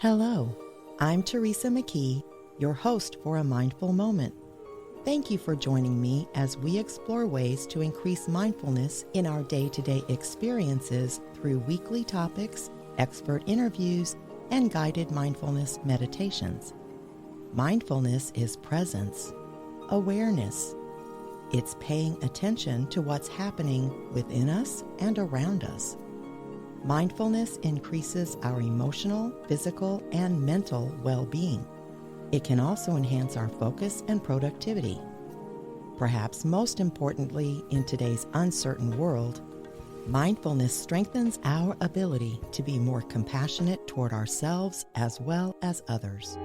Hello, I'm Teresa McKee, your host for A Mindful Moment. Thank you for joining me as we explore ways to increase mindfulness in our day-to-day experiences through weekly topics, expert interviews, and guided mindfulness meditations. Mindfulness is presence, awareness. It's paying attention to what's happening within us and around us. Mindfulness increases our emotional, physical, and mental well-being. It can also enhance our focus and productivity. Perhaps most importantly, in today's uncertain world, mindfulness strengthens our ability to be more compassionate toward ourselves as well as others.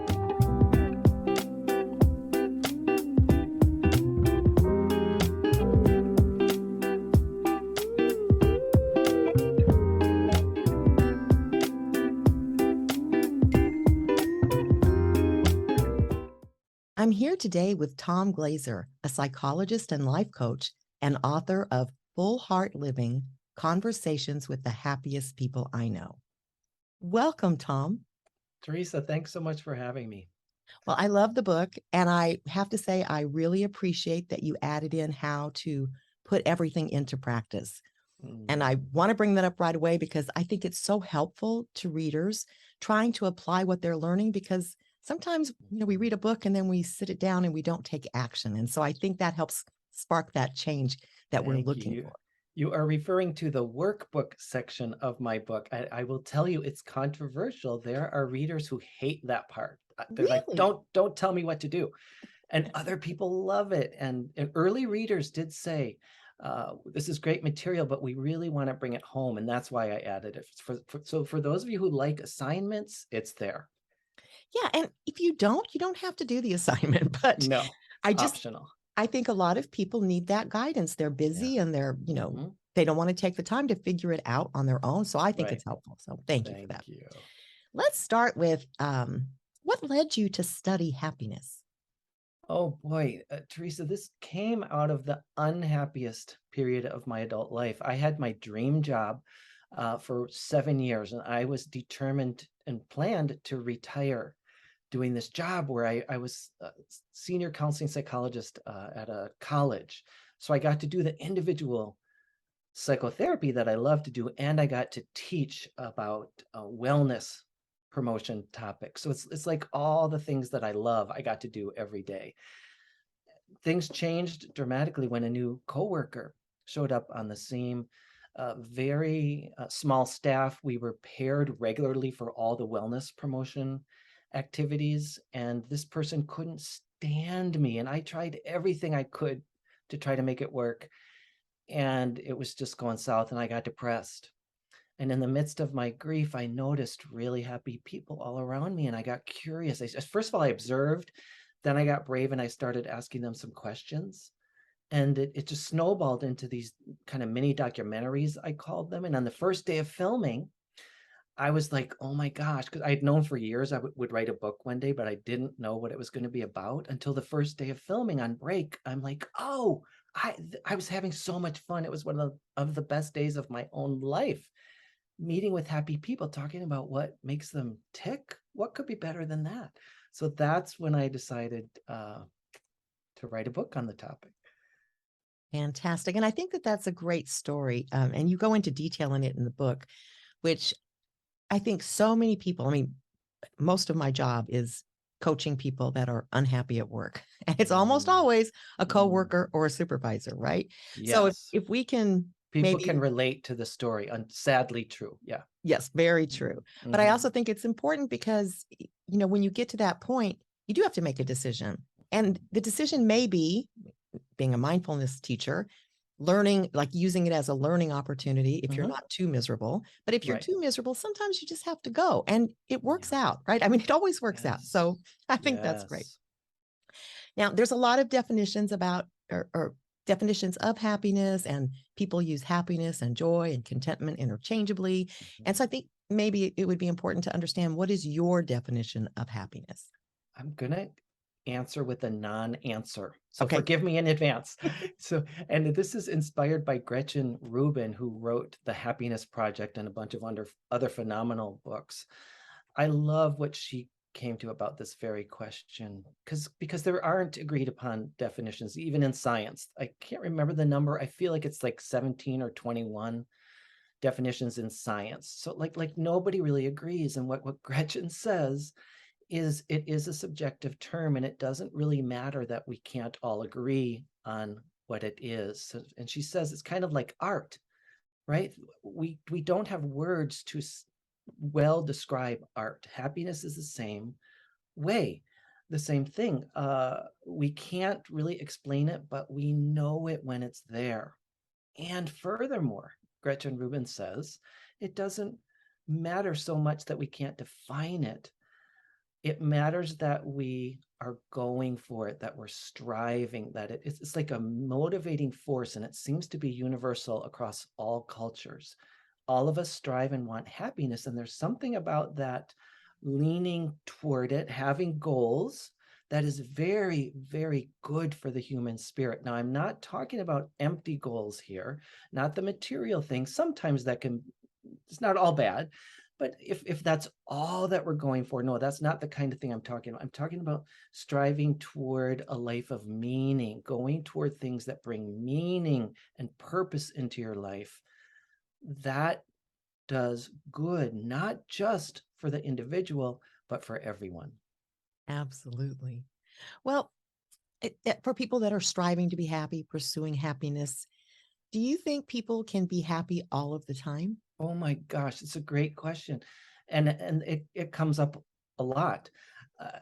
I'm here today with Tom Glaser, a psychologist and life coach and author of Full Heart Living: Conversations with the Happiest People I Know. Welcome, Tom. Teresa, thanks so much for having me. Well, I love the book, and I have to say I really appreciate that you added in how to put everything into practice. And I want to bring that up right away because I think it's so helpful to readers trying to apply what they're learning, because sometimes, we read a book and then we sit it down and we don't take action. And so I think that helps spark that change that we're looking for. You are referring to the workbook section of my book. I will tell you, it's controversial. There are readers who hate that part. They're Really? like, don't tell me what to do. And other people love it. And early readers did say, this is great material, but we really want to bring it home. And that's why I added it. So for those of you who like assignments, it's there. Yeah. And if you don't have to do the assignment, but No, it's optional. I think a lot of people need that guidance. They're busy and they're, they don't want to take the time to figure it out on their own. So I think it's helpful. So thank you for that. Let's start with what led you to study happiness? Oh boy, Teresa, this came out of the unhappiest period of my adult life. I had my dream job for 7 years, and I was determined and planned to retire doing this job where I was a senior counseling psychologist at a college. So I got to do the individual psychotherapy that I love to do, and I got to teach about wellness promotion topics. So it's like all the things that I love, I got to do every day. Things changed dramatically when a new coworker showed up on the same very small staff. We were paired regularly for all the wellness promotion activities, and this person couldn't stand me, and I tried everything I could to try to make it work, and it was just going south, and I got depressed. And in the midst of my grief, I noticed really happy people all around me, and I got curious. First of all, I observed, then I got brave and I started asking them some questions. And it just snowballed into these kind of mini documentaries, I called them. And on the first day of filming, I was like, oh my gosh, because I had known for years I would write a book one day, but I didn't know what it was going to be about until the first day of filming on break. I'm like, oh, I was having so much fun. It was one of the best days of my own life, meeting with happy people, talking about what makes them tick. What could be better than that? So that's when I decided to write a book on the topic. Fantastic. And I think that that's a great story. And you go into detail in it in the book, which I think so many people, most of my job is coaching people that are unhappy at work. And it's almost always a coworker or a supervisor, right? Yes. So if we can People can relate to the story, and sadly true. Yeah. Yes, very true. But I also think it's important because, when you get to that point, you do have to make a decision. And the decision may be, being a mindfulness teacher, learning, like using it as a learning opportunity if you're not too miserable. But if you're too miserable, sometimes you just have to go, and it works out, right? It always works out. So I think that's great. Now, there's a lot of definitions about or definitions of happiness, and people use happiness and joy and contentment interchangeably. And so I think maybe it would be important to understand, what is your definition of happiness? I'm going to answer with a non-answer. So forgive me in advance. And this is inspired by Gretchen Rubin, who wrote The Happiness Project and a bunch of other phenomenal books. I love what she came to about this very question, because there aren't agreed upon definitions, even in science. I can't remember the number. I feel like it's like 17 or 21 definitions in science. So like nobody really agrees. And what Gretchen says is it is a subjective term, and it doesn't really matter that we can't all agree on what it is. So, and she says it's kind of like art, right? We don't have words to well describe art. Happiness is the same way, the same thing. We can't really explain it, but we know it when it's there. And furthermore, Gretchen Rubin says, it doesn't matter so much that we can't define it. It matters that we are going for it, that we're striving, that it's like a motivating force, and it seems to be universal across all cultures. All of us strive and want happiness, and there's something about that leaning toward it, having goals, that is very, very good for the human spirit. Now, I'm not talking about empty goals here, not the material things. Sometimes that can, it's not all bad, but if that's all that we're going for, no, that's not the kind of thing I'm talking about. I'm talking about striving toward a life of meaning, going toward things that bring meaning and purpose into your life. That does good, not just for the individual, but for everyone. Absolutely. Well, for people that are striving to be happy, pursuing happiness, do you think people can be happy all of the time? Oh my gosh, it's a great question. And it comes up a lot.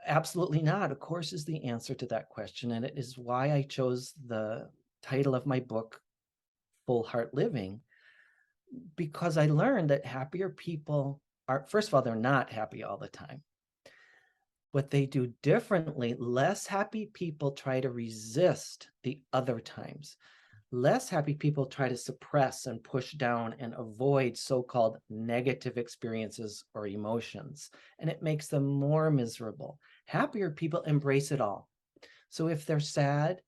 Absolutely not, of course, is the answer to that question. And it is why I chose the title of my book, Full Heart Living, because I learned that happier people are, first of all, they're not happy all the time. What they do differently, less happy people try to resist the other times. Less happy people try to suppress and push down and avoid so-called negative experiences or emotions, and it makes them more miserable. Happier people embrace it all. So if they're sad,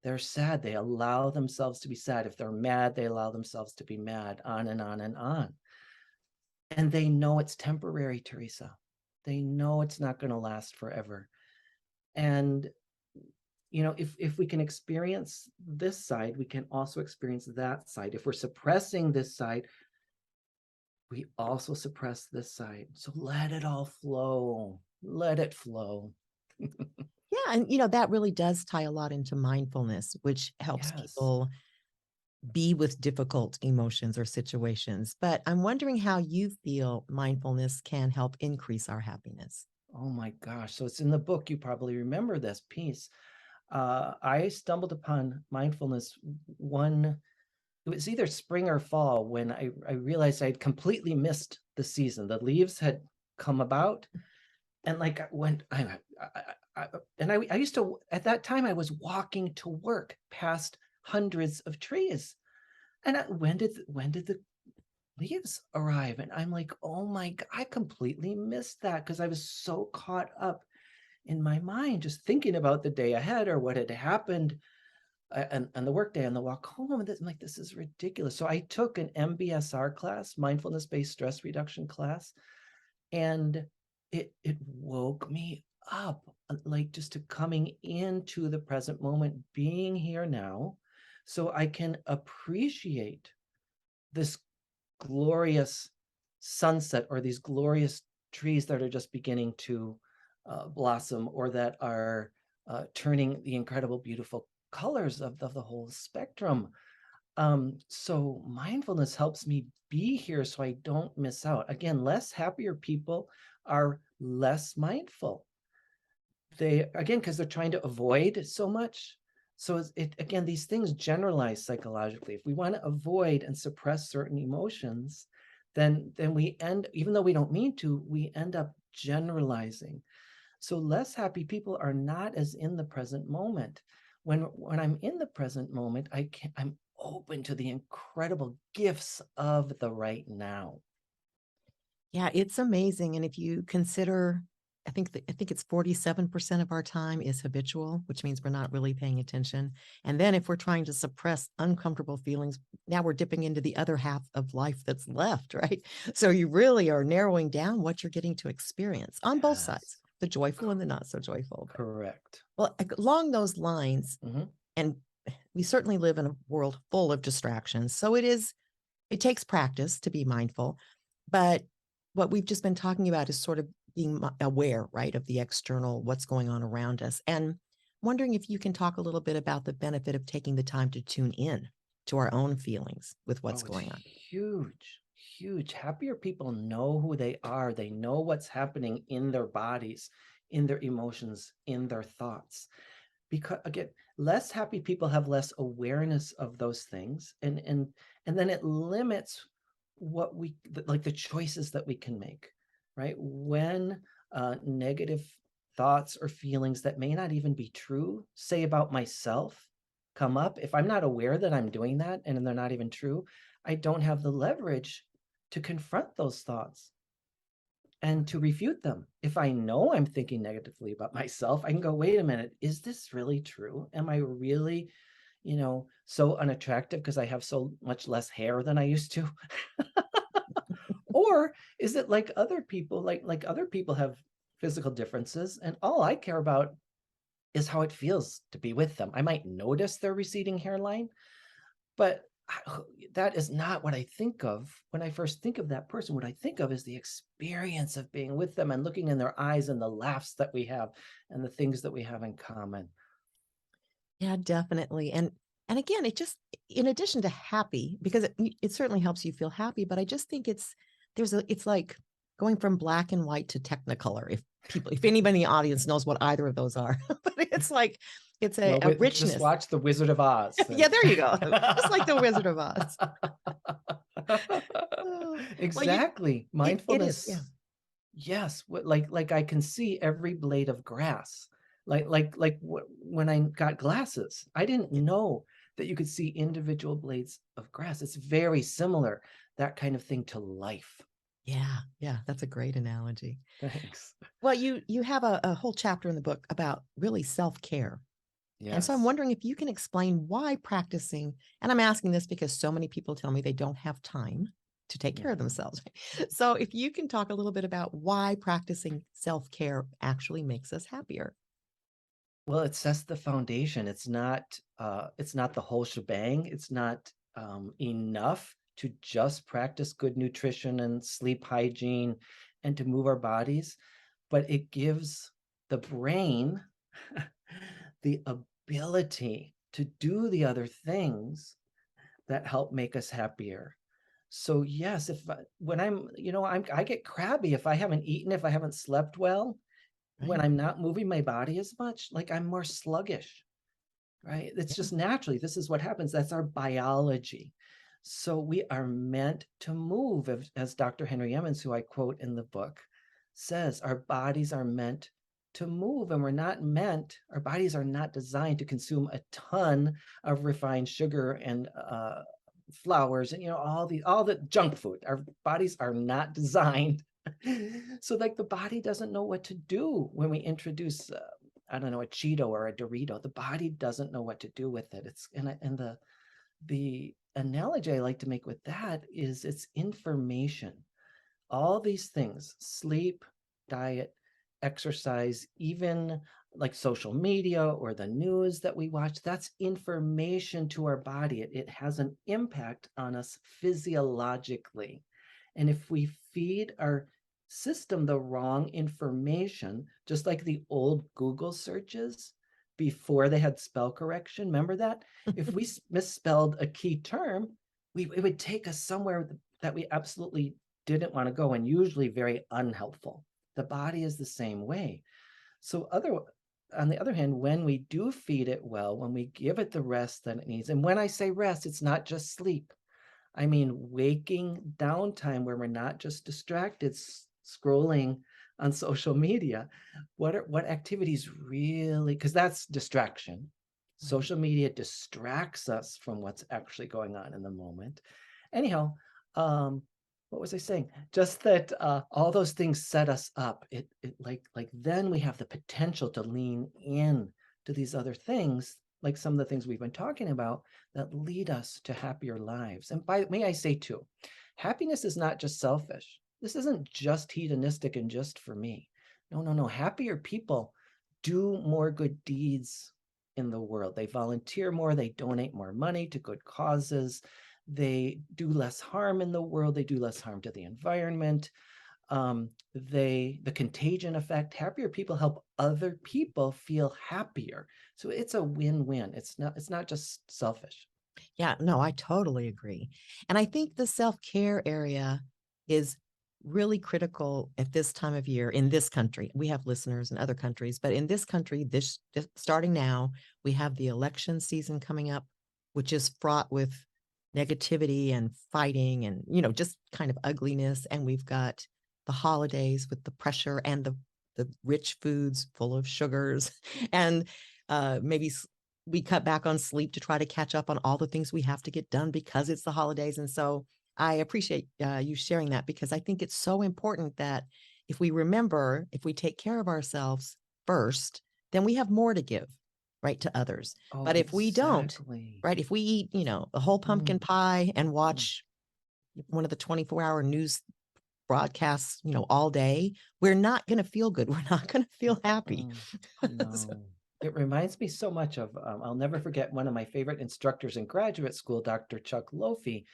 they're sad. They allow themselves to be sad. If they're mad, they allow themselves to be mad, on and on and on. And they know it's temporary, Teresa. They know it's not going to last forever. And if we can experience this side, we can also experience that side. If we're suppressing this side, we also suppress this side. So let it all flow. Let it flow. Yeah. And, that really does tie a lot into mindfulness, which helps Yes. people be with difficult emotions or situations. But I'm wondering how you feel mindfulness can help increase our happiness. Oh my gosh. So it's in the book. You probably remember this piece. I stumbled upon mindfulness it was either spring or fall, when I realized I'd completely missed the season. The leaves had come about, and like when I used to, at that time I was walking to work past hundreds of trees, and when did the leaves arrive? And I'm like, oh my God, I completely missed that, because I was so caught up in my mind just thinking about the day ahead or what had happened and the workday and the walk home. And I'm like, this is ridiculous. So I took an MBSR class, mindfulness based stress reduction class, and it woke me up, like just to coming into the present moment, being here now, so I can appreciate this glorious sunset, or these glorious trees that are just beginning to blossom, or that are turning the incredible, beautiful colors of the whole spectrum. So mindfulness helps me be here so I don't miss out. Again, less happier people are less mindful. Again, because they're trying to avoid so much. So again, these things generalize psychologically. If we want to avoid and suppress certain emotions, then we even though we don't mean to, we end up generalizing. So less happy people are not as in the present moment. When I'm in the present moment, I'm open to the incredible gifts of the right now. Yeah, it's amazing. And if you consider I think it's 47% of our time is habitual, which means we're not really paying attention. And then if we're trying to suppress uncomfortable feelings, now we're dipping into the other half of life that's left, right? So you really are narrowing down what you're getting to experience on both sides, Yes. the joyful and the not so joyful. Correct. Well, along those lines, Mhm. and we certainly live in a world full of distractions. So it takes practice to be mindful, but what we've just been talking about is sort of being aware, right, of the external, what's going on around us. And wondering if you can talk a little bit about the benefit of taking the time to tune in to our own feelings with what's Oh, it's going on. huge, huge. Happier people know who they are. They know what's happening in their bodies, in their emotions, in their thoughts. Because again, less happy people have less awareness of those things, and then it limits what like the choices that we can make, right? When negative thoughts or feelings that may not even be true, say about myself, come up, if I'm not aware that I'm doing that and they're not even true, I don't have the leverage to confront those thoughts and to refute them. If I know I'm thinking negatively about myself, I can go, wait a minute, is this really true? Am I really, so unattractive because I have so much less hair than I used to? Or is it like other people, like other people have physical differences, and all I care about is how it feels to be with them. I might notice their receding hairline, but that is not what I think of when I first think of that person. What I think of is the experience of being with them and looking in their eyes and the laughs that we have and the things that we have in common. Yeah, definitely. And again, it just, in addition to happy, because it certainly helps you feel happy, but I just think it's like going from black and white to technicolor. If anybody in the audience knows what either of those are, but it's like, it's Well, a just richness. watch The Wizard of Oz. Yeah, And there you go. Just like the Wizard of Oz. Oh, well, exactly. it is. Yeah. Mindfulness. Yes, like I can see every blade of grass. When I got glasses, I didn't know that you could see individual blades of grass. It's very similar, that kind of thing, to life. Yeah. Yeah. That's a great analogy. Thanks. Well, you have a whole chapter in the book about really self-care. And so I'm Yes. wondering if you can explain why practicing, and I'm asking this because so many people tell me they don't have time to take care of Mhm. themselves. So if you can talk a little bit about why practicing self-care actually makes us happier. Well, it sets the foundation. It's not the whole shebang. It's not enough to just practice good nutrition and sleep hygiene and to move our bodies, but it gives the brain the ability to do the other things that help make us happier. So yes, if when I get crabby if I haven't eaten, if I haven't slept well, when Right. I'm not moving my body as much, like I'm more sluggish, right? It's Yeah. just naturally, this is what happens. That's our biology. So we are meant to move, as Dr. Henry Emmons, who I quote in the book, says, our bodies are meant to move, and our bodies are not designed to consume a ton of refined sugar and flours and all the junk food. Our bodies are not designed. So like the body doesn't know what to do when we introduce I don't know, a Cheeto or a Dorito. The body doesn't know what to do with it. And the analogy I like to make with that is it's information. All these things, sleep, diet, exercise, even like social media or the news that we watch, that's information to our body. It has an impact on us physiologically. And if we feed our system the wrong information, just like the old Google searches before they had spell correction, remember that? If we misspelled a key term, it would take us somewhere that we absolutely didn't want to go, and usually very unhelpful. The body is the same way. So on the other hand, when we do feed it well, when we give it the rest that it needs, and when I say rest, it's not just sleep. I mean waking downtime where we're not just distracted scrolling on social media. What activities really, because that's distraction. Right. Social media distracts us from what's actually going on in the moment. Anyhow, what was I saying? Just that all those things set us up. It like then we have the potential to lean in to these other things, like some of the things we've been talking about that lead us to happier lives. And by may I say too, happiness is not just selfish. This isn't just hedonistic and just for me. No, no, no. Happier people do more good deeds in the world. They volunteer more, they donate more money to good causes, they do less harm in the world, they do less harm to the environment. The contagion effect, happier people help other people feel happier. So it's a win-win. It's not just selfish. Yeah, no, I totally agree. And I think the self-care area is really critical at this time of year in this country. We have listeners in other countries, but in this country, this starting now, we have the election season coming up, which is fraught with negativity and fighting and, just kind of ugliness. And we've got the holidays with the pressure and the rich foods full of sugars and maybe we cut back on sleep to try to catch up on all the things we have to get done because it's the holidays. And so I appreciate you sharing that because I think it's so important that if we remember, if we take care of ourselves first, then we have more to give, right, to others. Oh, But if we don't, exactly. right, if we eat, a whole pumpkin Mm, pie and mm, watch one of the 24-hour news broadcasts, all day, we're not going to feel good. We're not going to feel happy. mm. So, No. It reminds me so much of, I'll never forget one of my favorite instructors in graduate school, Dr. Chuck Lofi,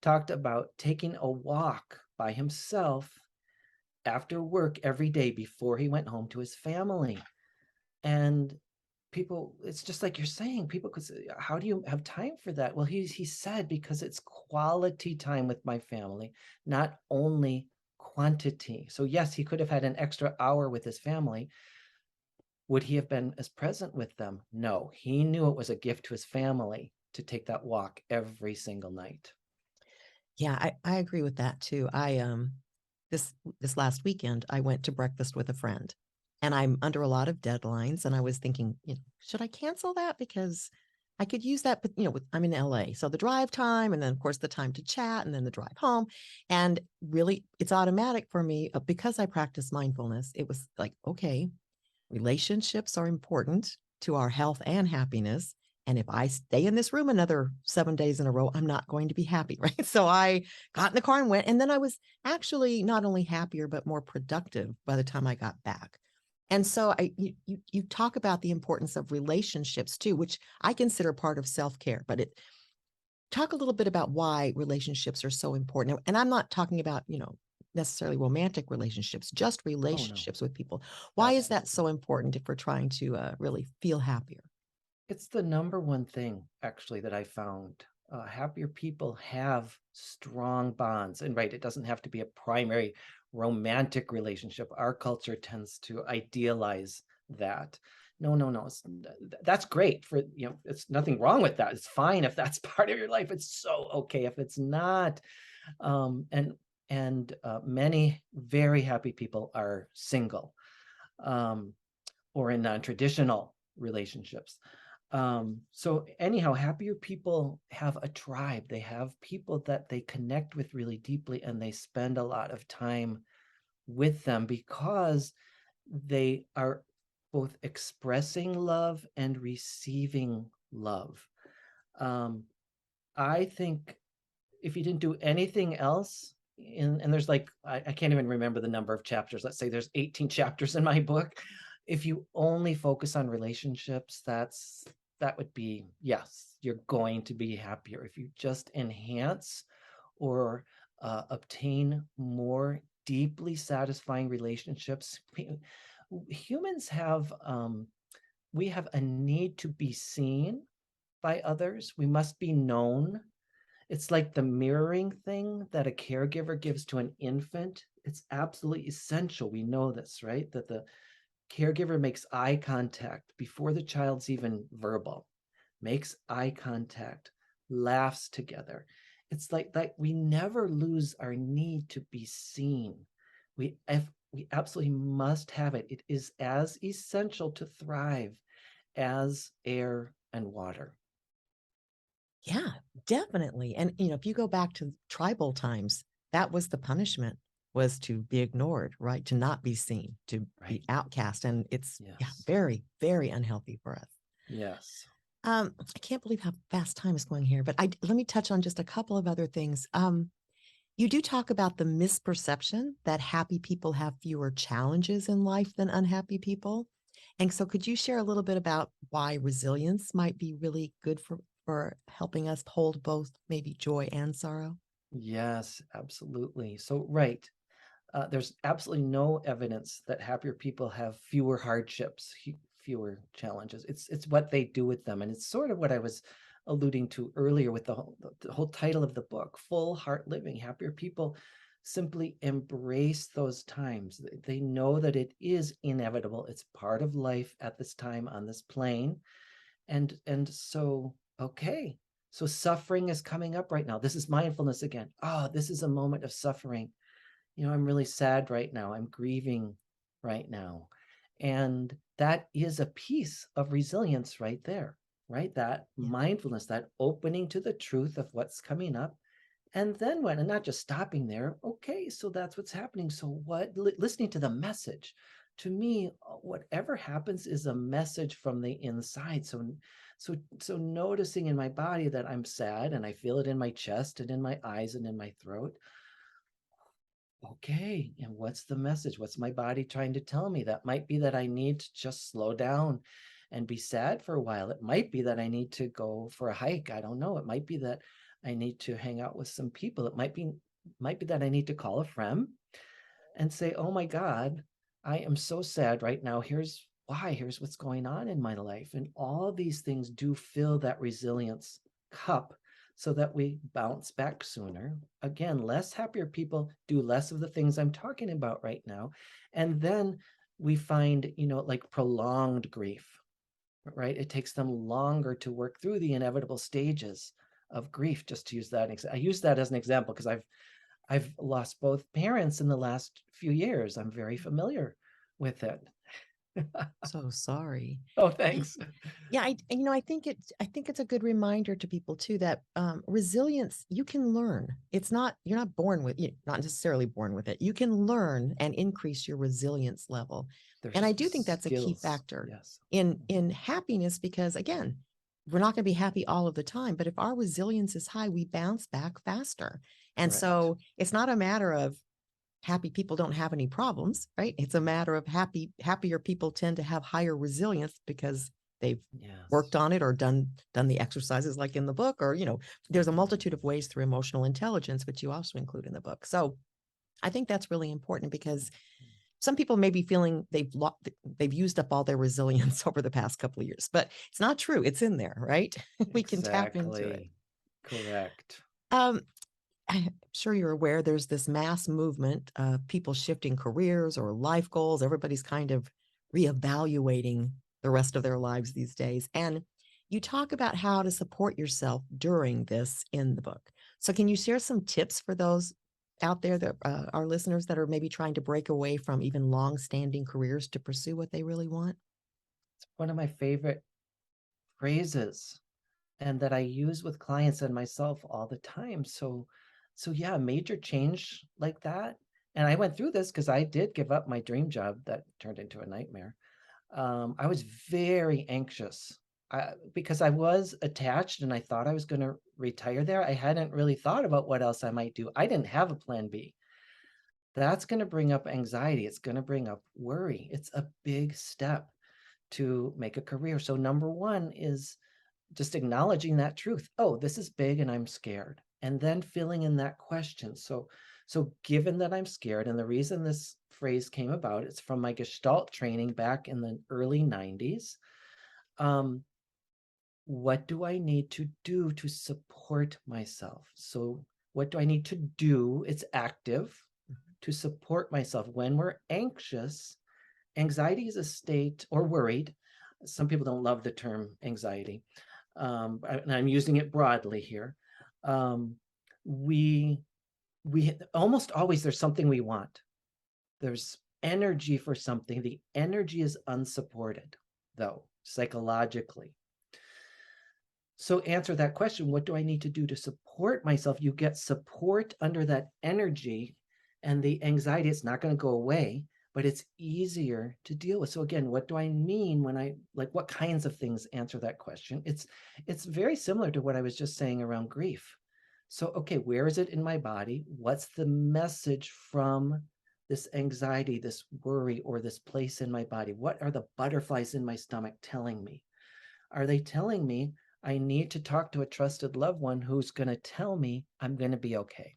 talked about taking a walk by himself after work every day before he went home to his family. And people, it's just like you're saying, people could say, how do you have time for that? Well, he said, because it's quality time with my family, not only quantity. So yes, he could have had an extra hour with his family. Would he have been as present with them? No, he knew it was a gift to his family to take that walk every single night. yeah, I agree with that too. This last weekend I went to breakfast with a friend and I'm under a lot of deadlines and I was thinking, should I cancel that because I could use that, but I'm in LA. So the drive time and then of course the time to chat and then the drive home. And really it's automatic for me because I practice mindfulness. It was like, okay, relationships are important to our health and happiness. And if I stay in this room another 7 days in a row, I'm not going to be happy. Right. So I got in the car and went. And then I was actually not only happier, but more productive by the time I got back. And so you talk about the importance of relationships too, which I consider part of self-care, but talk a little bit about why relationships are so important. And I'm not talking about, necessarily romantic relationships, just Oh no, relationships with people. Why is that absolutely. so important if we're trying to really feel happier? It's the number one thing, actually, that I found. Happier people have strong bonds. And right, it doesn't have to be a primary romantic relationship. Our culture tends to idealize that. No, no, no. That's great for, it's nothing wrong with that. It's fine if that's part of your life. It's so okay if it's not. Um, and many very happy people are single, um, or in non-traditional relationships. So anyhow, happier people have a tribe. They have people that they connect with really deeply, and they spend a lot of time with them because they are both expressing love and receiving love. Um, I think if you didn't do anything else, and there's like, I can't even remember the number of chapters. Let's say there's 18 chapters in my book. If you only focus on relationships, that would be, yes, you're going to be happier. If you just enhance or obtain more deeply satisfying relationships, humans have, we have a need to be seen by others. We must be known. It's like the mirroring thing that a caregiver gives to an infant. It's absolutely essential. We know this, right? That the caregiver makes eye contact before the child's even verbal, makes eye contact, laughs together. It's like that we never lose our need to be seen. We absolutely must have it. It is as essential to thrive as air and water. Yeah, definitely. And if you go back to tribal times, that was the punishment, was to be ignored, right? To not be seen, to be Right. outcast. And it's Yes. very, very unhealthy for us. Yes. I can't believe how fast time is going here, but let me touch on just a couple of other things. You do talk about the misperception that happy people have fewer challenges in life than unhappy people. And so could you share a little bit about why resilience might be really good for helping us hold both maybe joy and sorrow? Yes, absolutely. So, right. There's absolutely no evidence that happier people have fewer hardships, fewer challenges. It's what they do with them, and it's sort of what I was alluding to earlier with the whole title of the book, Full Heart Living. Happier people simply embrace those times. They know that it is inevitable. It's part of life at this time on this plane, and so okay. So suffering is coming up right now. This is mindfulness again. Oh, this is a moment of suffering. I'm really sad right now. I'm grieving right now. And that is a piece of resilience right there, right? That Yeah. mindfulness, that opening to the truth of what's coming up. And then when, and not just stopping there, okay, so that's what's happening. So what, listening to the message, to me, whatever happens is a message from the inside. So noticing in my body that I'm sad and I feel it in my chest and in my eyes and in my throat. Okay, and what's the message? What's my body trying to tell me? That might be that I need to just slow down and be sad for a while. It might be that I need to go for a hike. I don't know. It might be that I need to hang out with some people. It might be that I need to call a friend and say, "Oh my God, I am so sad right now. Here's why. Here's what's going on in my life." And all these things do fill that resilience cup so that we bounce back sooner. Again, less happier people do less of the things I'm talking about right now. And then we find, like prolonged grief, right? It takes them longer to work through the inevitable stages of grief, just to use that. I use that as an example because I've lost both parents in the last few years. I'm very familiar with it. So sorry. Oh, Yeah, thanks. yeah, I think it's a good reminder to people too that resilience you can learn. It's not you're not born with not necessarily born with it. You can learn and increase your resilience level, and There's I do think that's a key skills. factor Yes. in happiness because again, we're not going to be happy all of the time, but if our resilience is high, we bounce back faster, and Correct. so it's not a matter of happy people don't have any problems, right? It's a matter of happier people tend to have higher resilience because they've worked Yes. on it or done the exercises like in the book, or there's a multitude of ways through emotional intelligence, which you also include in the book. So I think that's really important because some people may be feeling they've used up all their resilience over the past couple of years, but it's not true. It's in there, right? We can tap into it. Exactly. Correct. Um, I'm sure you're aware there's this mass movement of people shifting careers or life goals. Everybody's kind of reevaluating the rest of their lives these days. And you talk about how to support yourself during this in the book. So, can you share some tips for those out there that our listeners that are maybe trying to break away from even long standing careers to pursue what they really want? It's one of my favorite phrases and that I use with clients and myself all the time. So yeah, major change like that. And I went through this because I did give up my dream job that turned into a nightmare. I was very anxious because I was attached and I thought I was going to retire there. I hadn't really thought about what else I might do. I didn't have a plan B. That's going to bring up anxiety. It's going to bring up worry. It's a big step to make a career. So, number one is just acknowledging that truth. Oh, this is big and I'm scared. And then filling in that question. So given that I'm scared, and the reason this phrase came about, it's from my Gestalt training back in the early 90s. Um, what do I need to do to support myself? So what do I need to do? It's active to support myself. When we're anxious, anxiety is a state, or worried. Some people don't love the term anxiety, and I'm using it broadly here. Um, we we almost always there's something we want. There's energy for something. The energy is unsupported, though, psychologically. So answer that question, what do I need to do to support myself? You get support under that energy, and the anxiety, it's not going to go away, but it's easier to deal with. So again, what do I mean when I, like, what kinds of things answer that question? It's very similar to what I was just saying around grief. So, okay, where is it in my body? What's the message from this anxiety, this worry, or this place in my body? What are the butterflies in my stomach telling me? Are they telling me I need to talk to a trusted loved one who's going to tell me I'm going to be okay?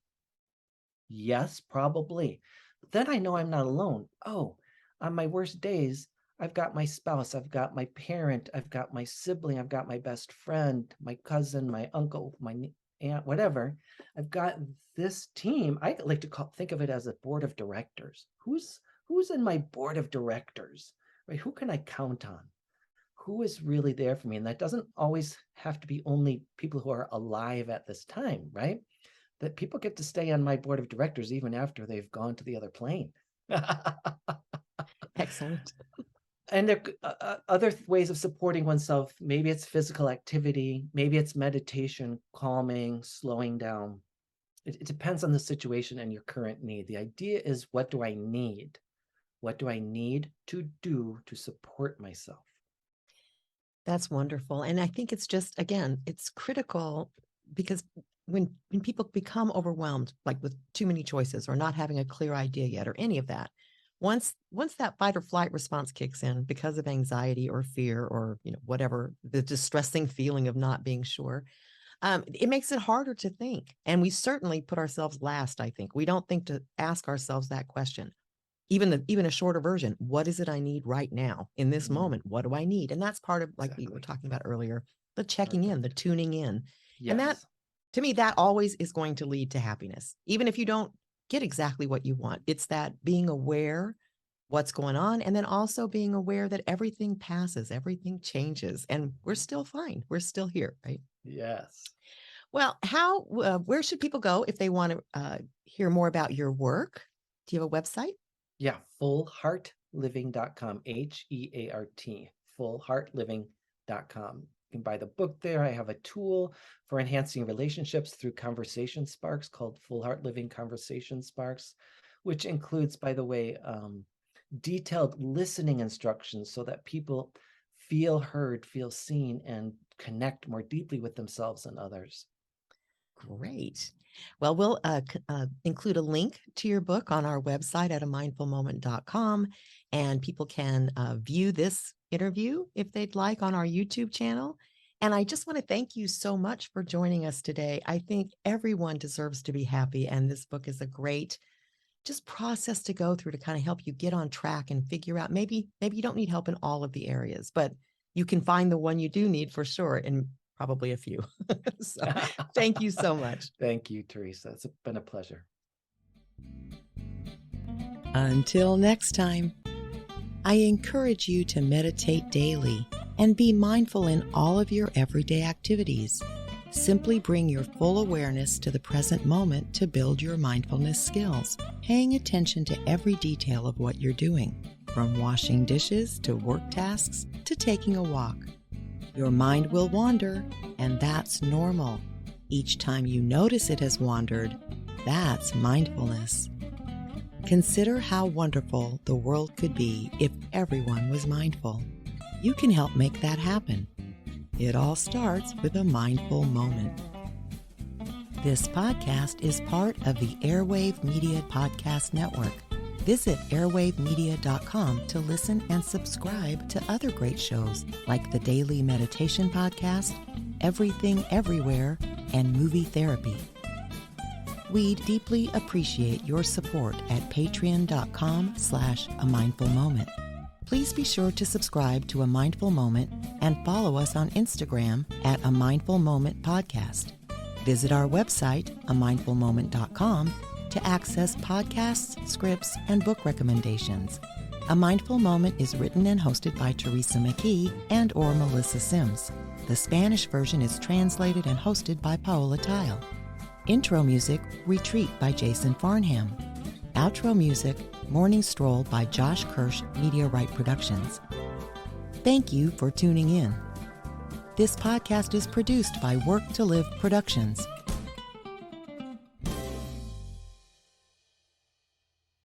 Yes, probably. But then I know I'm not alone. Oh, on my worst days, I've got my spouse, I've got my parent, I've got my sibling, I've got my best friend, my cousin, my uncle, my aunt, whatever. I've got this team. I like to think of it as a board of directors. Who's in my board of directors, right? Who can I count on? Who is really there for me? And that doesn't always have to be only people who are alive at this time, right? That people get to stay on my board of directors even after they've gone to the other plane. Excellent. And there are other ways of supporting oneself. Maybe it's physical activity, maybe it's meditation, calming, slowing down. It depends on the situation and your current need. The idea is, what do I need? What do I need to do to support myself? That's wonderful. And I think it's just, again, it's critical because when people become overwhelmed, like with too many choices or not having a clear idea yet or any of that, once that fight or flight response kicks in because of anxiety or fear or, whatever, the distressing feeling of not being sure, it makes it harder to think. And we certainly put ourselves last, I think. We don't think to ask ourselves that question. Even a shorter version, what is it I need right now in this moment? What do I need? And that's part of, like we were talking about earlier, the checking in, the tuning in. Yes. And that, to me, that always is going to lead to happiness. Even if you don't get exactly what you want, it's that being aware what's going on, and then also being aware that everything passes, everything changes, and we're still fine. We're still here, right? Yes. Well, where should people go if they want to hear more about your work? Do you have a website? Yeah, fullheartliving.com, HEART, fullheartliving.com. You can buy the book there. I have a tool for enhancing relationships through conversation sparks called Full Heart Living Conversation Sparks, which includes, by the way, detailed listening instructions so that people feel heard, feel seen, and connect more deeply with themselves and others. Great. Well, we'll include a link to your book on our website at amindfulmoment.com, and people can view this interview if they'd like on our YouTube channel. And I just want to thank you so much for joining us today. I think everyone deserves to be happy, and this book is a great just process to go through to kind of help you get on track and figure out maybe you don't need help in all of the areas, but you can find the one you do need for sure, and probably a few. So, thank you so much. Thank you, Teresa. It's been a pleasure. Until next time, I encourage you to meditate daily and be mindful in all of your everyday activities. Simply bring your full awareness to the present moment to build your mindfulness skills, paying attention to every detail of what you're doing, from washing dishes to work tasks to taking a walk. Your mind will wander, and that's normal. Each time you notice it has wandered, that's mindfulness. Consider how wonderful the world could be if everyone was mindful. You can help make that happen. It all starts with a mindful moment. This podcast is part of the Airwave Media Podcast Network. Visit airwavemedia.com to listen and subscribe to other great shows like the Daily Meditation Podcast, Everything Everywhere, and Movie Therapy. We deeply appreciate your support at patreon.com/amindfulmoment. Please be sure to subscribe to A Mindful Moment and follow us on Instagram at A Mindful Moment Podcast. Visit our website, amindfulmoment.com, to access podcasts, scripts, and book recommendations. A Mindful Moment is written and hosted by Teresa McKee and/or Melissa Sims. The Spanish version is translated and hosted by Paola Tile. Intro music, Retreat by Jason Farnham. Outro music, Morning Stroll by Josh Kirsch, Media Right Productions. Thank you for tuning in. This podcast is produced by Work to Live Productions.